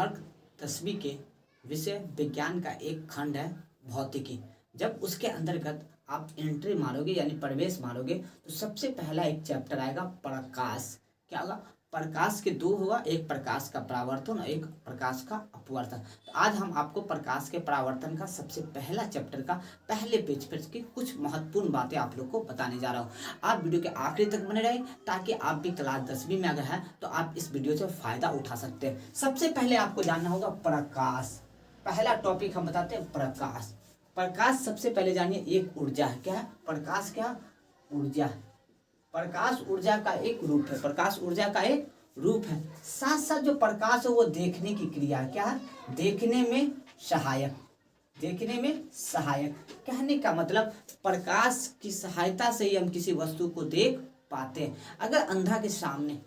वर्ग 10वीं के विषय विज्ञान का एक खंड है भौतिकी। जब उसके अंतर्गत आप एंट्री मारोगे यानी प्रवेश मारोगे तो सबसे पहला एक चैप्टर आएगा प्रकाश। क्या होगा? प्रकाश के दो होगा, एक प्रकाश का परावर्तन और एक प्रकाश का अपवर्तन। तो आज हम आपको प्रकाश के परावर्तन का सबसे पहला चैप्टर का पहले पेज पर की कुछ महत्वपूर्ण बातें आप लोग को बताने जा रहा हूँ। आप वीडियो के आखिरी तक बने रहे ताकि आप भी क्लास 10वीं में अगर है तो आप इस वीडियो से फायदा उठा सकते हैं। सबसे पहले आपको जानना होगा प्रकाश। पहला टॉपिक हम बताते हैं प्रकाश। प्रकाश सबसे पहले जानिए एक ऊर्जा है। क्या है? प्रकाश क्या? ऊर्जा है। प्रकाश ऊर्जा का एक रूप है। प्रकाश ऊर्जा का एक रूप है। साथ साथ जो प्रकाश है वो देखने की क्रिया है। क्या है? देखने में सहायक। देखने में सहायक कहने का मतलब प्रकाश की सहायता से ही हम किसी वस्तु को देख पाते हैं। अगर अंधा के सामने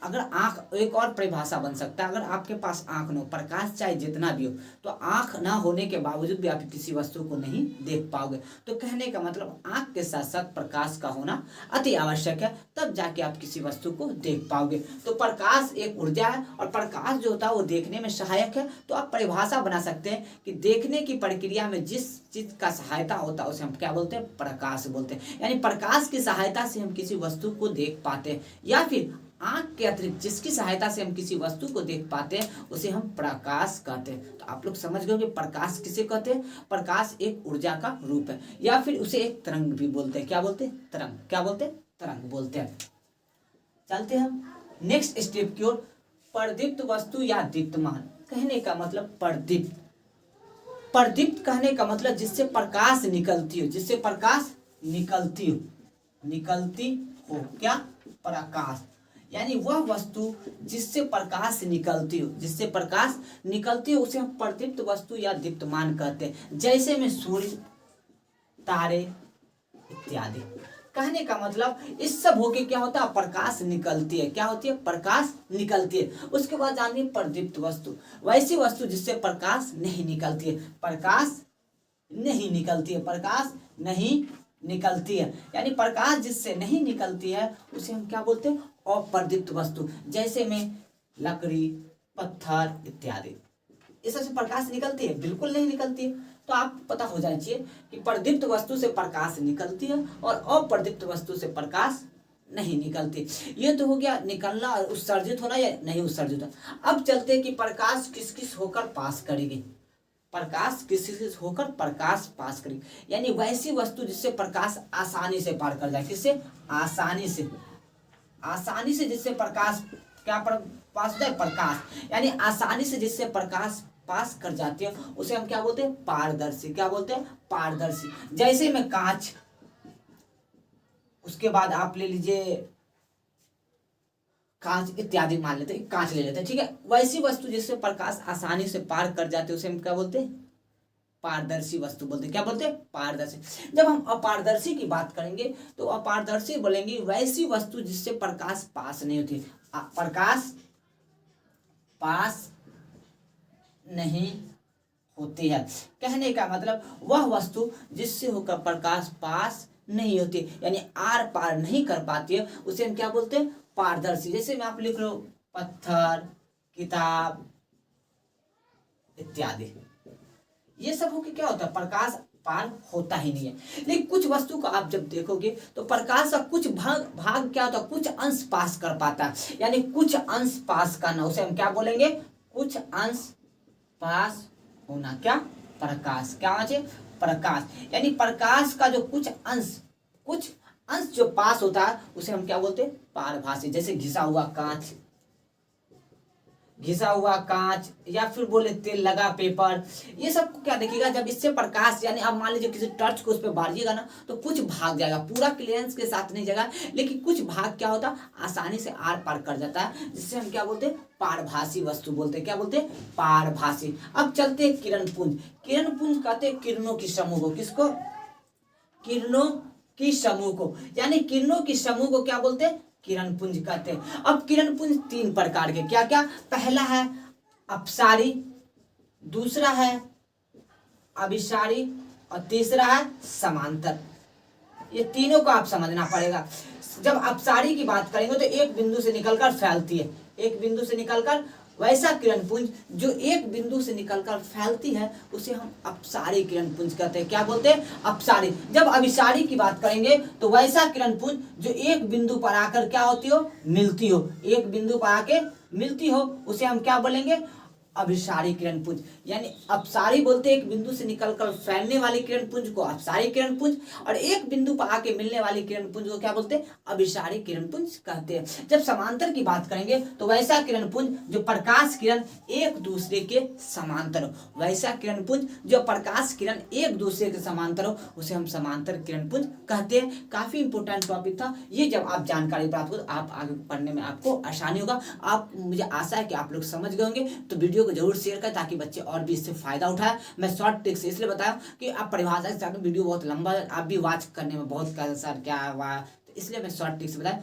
अगर आंख, एक और परिभाषा बन सकता है, अगर आपके पास आंख न हो, प्रकाश चाहे जितना भी हो, तो आंख ना होने के बावजूद भी आप किसी वस्तु को नहीं देख पाओगे। तो कहने का मतलब आंख के साथ साथ प्रकाश का होना अति आवश्यक है, तब जाके आप किसी वस्तु को देख पाओगे। तो प्रकाश एक ऊर्जा है और प्रकाश जो होता है वो देखने में सहायक है। तो आप परिभाषा बना सकते हैं कि देखने की प्रक्रिया में जिस चीज का सहायता होता है उसे हम क्या बोलते हैं? प्रकाश बोलते हैं। यानी प्रकाश की सहायता से हम किसी वस्तु को देख पाते हैं, या फिर आंख के अतिरिक्त जिसकी सहायता से हम किसी वस्तु को देख पाते हैं उसे हम प्रकाश कहते हैं। तो आप लोग समझ गए कि प्रकाश किसे कहते हैं? प्रकाश एक ऊर्जा का रूप है, या फिर उसे एक तरंग भी बोलते हैं। क्या बोलते हैं? तरंग। क्या बोलते हैं? तरंग बोलते हैं। चलते हैं हम नेक्स्ट स्टेप की ओर। प्रदीप्त वस्तु या दीप्तमान कहने का मतलब प्रदीप्त। प्रदीप्त कहने का मतलब जिससे प्रकाश निकलती हो, जिससे प्रकाश निकलती हो, निकलती हो। क्या? प्रकाश। यानी वह वस्तु जिससे प्रकाश निकलती हो, जिससे प्रकाश निकलती हो उसे हम प्रदीप्त वस्तु या दीप्तमान कहते हैं। जैसे में सूर्य, तारे इत्यादि। कहने का मतलब इस सब होके क्या होता है? प्रकाश निकलती है। क्या होती है? प्रकाश निकलती है। उसके बाद जानिए प्रदीप्त वस्तु, वैसी वस्तु जिससे प्रकाश नहीं निकलती है। प्रकाश नहीं निकलती है, प्रकाश नहीं निकलती है। यानी प्रकाश जिससे नहीं निकलती है उसे हम क्या बोलते हैं? अप्रदीप्त वस्तु। जैसे में लकड़ी, पत्थर इत्यादि। इससे प्रकाश निकलती है? बिल्कुल नहीं निकलती है। तो आप पता हो जाना चाहिए कि प्रदीप्त वस्तु से प्रकाश निकलती है और अप्रदीप्त वस्तु से प्रकाश नहीं निकलती। ये तो हो गया निकलना और उत्सर्जित होना या नहीं उत्सर्जित होना। अब चलते हैं कि प्रकाश किस किस होकर पास करेगी। प्रकाश किसी होकर प्रकाश पास करेगी यानी वैसी वस्तु जिससे प्रकाश आसानी से पार कर जाए। किससे? आसानी से। आसानी से जिससे प्रकाश क्या पास हो जाए? प्रकाश। यानी आसानी से जिससे प्रकाश पास कर जाती है उसे हम क्या बोलते हैं? पारदर्शी। क्या बोलते हैं? पारदर्शी। जैसे में कांच, उसके बाद आप ले लीजिए कांच इत्यादि, मान लेते हैं कांच ले लेते हैं, ठीक है। वैसी वस्तु जिससे प्रकाश आसानी से पार कर जाते हैं उसे हम क्या बोलते हैं? पारदर्शी वस्तु बोलते हैं। क्या बोलते हैं? पारदर्शी। जब हम अपारदर्शी की बात करेंगे तो अपारदर्शी बोलेंगे वैसी वस्तु जिससे प्रकाश पास नहीं होती। प्रकाश पास नहीं होती है। कहने का मतलब वह वस्तु जिससे होकर प्रकाश पास नहीं होती, यानी आर पार नहीं कर पाती है, उसे हम क्या बोलते हैं? पारदर्शी। जैसे मैं आप लिख रहा हूं पत्थर, किताब इत्यादि। ये सब होके क्या होता है? प्रकाश पार होता ही नहीं है। लेकिन कुछ वस्तु को आप जब देखोगे तो प्रकाश का कुछ भाग क्या होता है? कुछ अंश पास कर पाता है, यानी कुछ अंश पास करना, उसे हम क्या बोलेंगे? कुछ अंश पास होना। क्या? प्रकाश। क्या होना चाहिए? प्रकाश। यानी प्रकाश का जो कुछ अंश जो पास होता है उसे हम क्या बोलते हैं? पारभासी। जैसे घिसा हुआ कांच, घिसा हुआ कांच, या फिर बोले तेल लगा पेपर। ये सब को क्या देखिएगा? जब इससे प्रकाश, यानी आप मान लीजिए किसी टर्च को उस पर मारिएगा ना तो कुछ भाग जाएगा, पूरा क्लियरेंस के साथ नहीं जाएगा, लेकिन कुछ भाग क्या होता है? आसानी से आर पार कर जाता है, जिससे हम क्या बोलते हैं? पारभासी वस्तु बोलते हैं। क्या बोलते हैं? पारभासी। अब चलते हैं किरण पुंज। किरण पुंज कहते हैं किरणों की समूह को। किसको? किरणों की समूह को। यानी किरणों की समूह को क्या बोलते हैं? किरण पुंज कहते हैं। अब किरण पुंज तीन प्रकार के, क्या क्या? पहला है अपसारी, दूसरा है अभिसारी और तीसरा है समांतर। ये तीनों को आप समझना पड़ेगा। जब अपसारी की बात करेंगे तो एक बिंदु से निकलकर फैलती है, एक बिंदु से निकलकर वैसा किरण पुंज जो एक बिंदु से निकलकर फैलती है उसे हम अपसारी किरण पुंज कहते हैं। क्या बोलते हैं? अपसारी। जब अभिसारी की बात करेंगे तो वैसा किरण पुंज जो एक बिंदु पर आकर क्या होती हो? मिलती हो। एक बिंदु पर आके मिलती हो उसे हम क्या बोलेंगे? अभिसारी किरण पुंज। यानी अपसारी बोलते हैं एक बिंदु से निकलकर फैलने वाली किरण पुंज को अपसारी किरण पुंज, और एक बिंदु पर आके मिलने वाली किरण पुंज को क्या बोलते हैं? अभिसारी किरण पुंज कहते हैं। जब समांतर की बात करेंगे तो वैसा किरण पुंज जो प्रकाश किरण एक दूसरे के समांतर हो। वैसा किरण पुंज जो प्रकाश किरण एक दूसरे के समांतर हो उसे हम समांतर किरण पुंज कहते हैं। काफी इंपॉर्टेंट टॉपिक था ये। जब आप जानकारी प्राप्त हो तो आप आगे पढ़ने में आपको आसानी होगा। आप, मुझे आशा है कि आप लोग समझ गए होंगे। तो वीडियो को जरूर शेयर करें ताकि बच्चे और भी इससे फायदा उठाए। मैं शॉर्ट ट्रिक्स इसलिए बताया कि आप परिभाषा के साथ वीडियो बहुत लंबा है, आप भी वॉच करने में बहुत सर क्या हुआ, तो इसलिए मैं शॉर्ट ट्रिक्स बताया।